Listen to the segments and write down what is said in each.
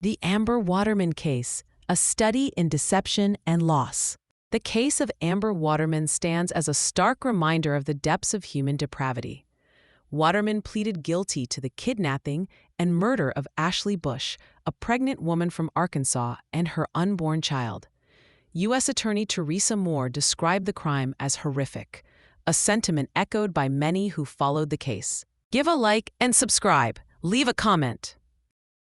The Amber Waterman case, a study in deception and loss. The case of Amber Waterman stands as a stark reminder of the depths of human depravity. Waterman pleaded guilty to the kidnapping and murder of Ashley Bush, a pregnant woman from Arkansas, and her unborn child. U.S. Attorney Teresa Moore described the crime as horrific, a sentiment echoed by many who followed the case. Give a like and subscribe. Leave a comment.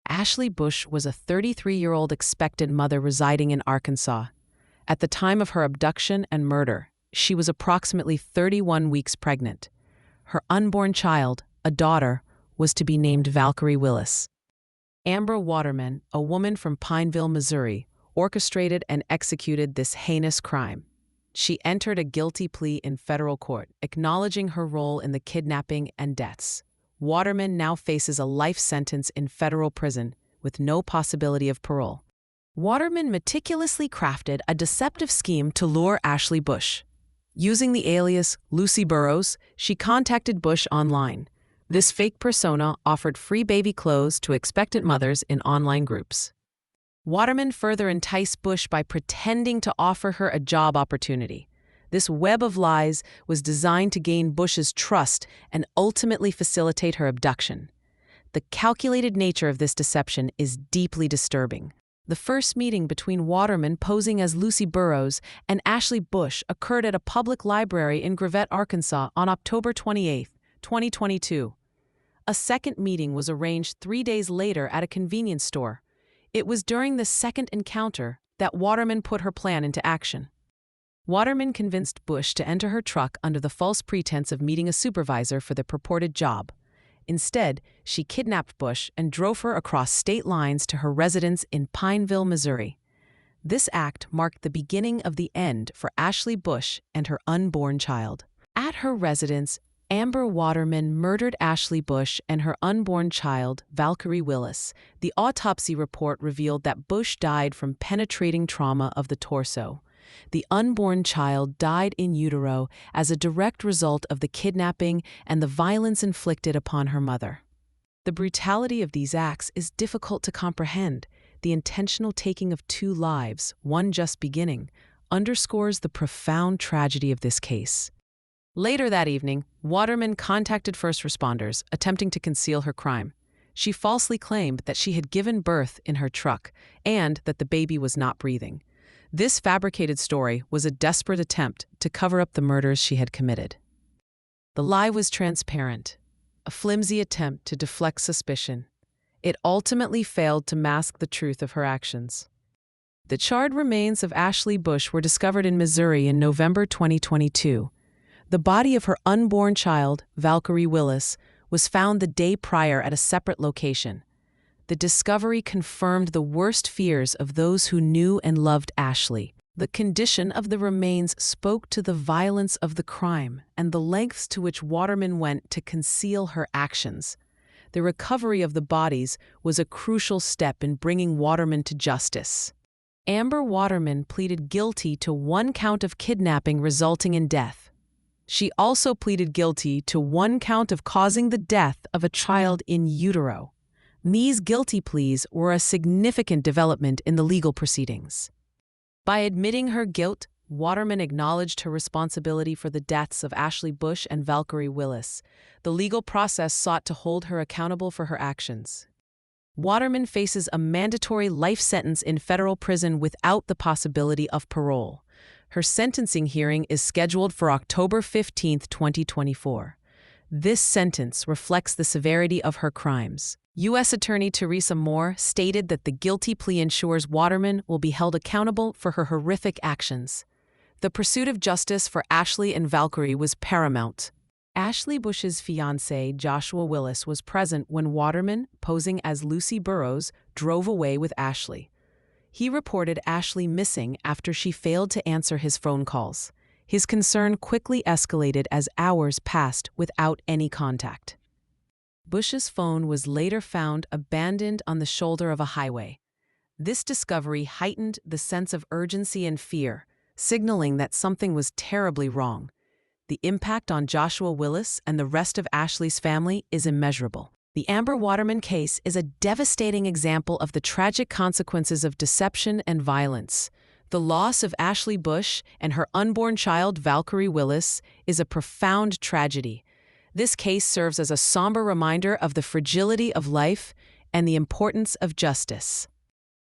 Ashley Bush was a 33-year-old expectant mother residing in Arkansas. At the time of her abduction and murder, she was approximately 31 weeks pregnant. Her unborn child, a daughter, was to be named Valkyrie Willis. Amber Waterman, a woman from Pineville, Missouri, orchestrated and executed this heinous crime. She entered a guilty plea in federal court, acknowledging her role in the kidnapping and deaths. Waterman now faces a life sentence in federal prison with no possibility of parole. Waterman meticulously crafted a deceptive scheme to lure Ashley Bush. Using the alias Lucy Burrows, she contacted Bush online. This fake persona offered free baby clothes to expectant mothers in online groups. Waterman further enticed Bush by pretending to offer her a job opportunity. This web of lies was designed to gain Bush's trust and ultimately facilitate her abduction. The calculated nature of this deception is deeply disturbing. The first meeting between Waterman posing as Lucy Burrows and Ashley Bush occurred at a public library in Gravette, Arkansas on October 28, 2022. A second meeting was arranged 3 days later at a convenience store. It was during this second encounter that Waterman put her plan into action. Waterman convinced Bush to enter her truck under the false pretense of meeting a supervisor for the purported job. Instead, she kidnapped Bush and drove her across state lines to her residence in Pineville, Missouri. This act marked the beginning of the end for Ashley Bush and her unborn child. At her residence, Amber Waterman murdered Ashley Bush and her unborn child, Valkyrie Willis. The autopsy report revealed that Bush died from penetrating trauma of the torso. The unborn child died in utero as a direct result of the kidnapping and the violence inflicted upon her mother. The brutality of these acts is difficult to comprehend. The intentional taking of 2 lives, one just beginning, underscores the profound tragedy of this case. Later that evening, Waterman contacted first responders, attempting to conceal her crime. She falsely claimed that she had given birth in her truck and that the baby was not breathing. This fabricated story was a desperate attempt to cover up the murders she had committed. The lie was transparent, a flimsy attempt to deflect suspicion. It ultimately failed to mask the truth of her actions. The charred remains of Ashley Bush were discovered in Missouri in November 2022. The body of her unborn child, Valkyrie Willis, was found the day prior at a separate location. The discovery confirmed the worst fears of those who knew and loved Ashley. The condition of the remains spoke to the violence of the crime and the lengths to which Waterman went to conceal her actions. The recovery of the bodies was a crucial step in bringing Waterman to justice. Amber Waterman pleaded guilty to 1 count of kidnapping resulting in death. She also pleaded guilty to 1 count of causing the death of a child in utero. These guilty pleas were a significant development in the legal proceedings. By admitting her guilt, Waterman acknowledged her responsibility for the deaths of Ashley Bush and Valkyrie Willis. The legal process sought to hold her accountable for her actions. Waterman faces a mandatory life sentence in federal prison without the possibility of parole. Her sentencing hearing is scheduled for October 15, 2024. This sentence reflects the severity of her crimes. U.S. Attorney Teresa Moore stated that the guilty plea ensures Waterman will be held accountable for her horrific actions. The pursuit of justice for Ashley and Valkyrie was paramount. Ashley Bush's fiancé, Joshua Willis, was present when Waterman, posing as Lucy Burrows, drove away with Ashley. He reported Ashley missing after she failed to answer his phone calls. His concern quickly escalated as hours passed without any contact. Bush's phone was later found abandoned on the shoulder of a highway. This discovery heightened the sense of urgency and fear, signaling that something was terribly wrong. The impact on Joshua Willis and the rest of Ashley's family is immeasurable. The Amber Waterman case is a devastating example of the tragic consequences of deception and violence. The loss of Ashley Bush and her unborn child, Valkyrie Willis, is a profound tragedy. This case serves as a somber reminder of the fragility of life and the importance of justice.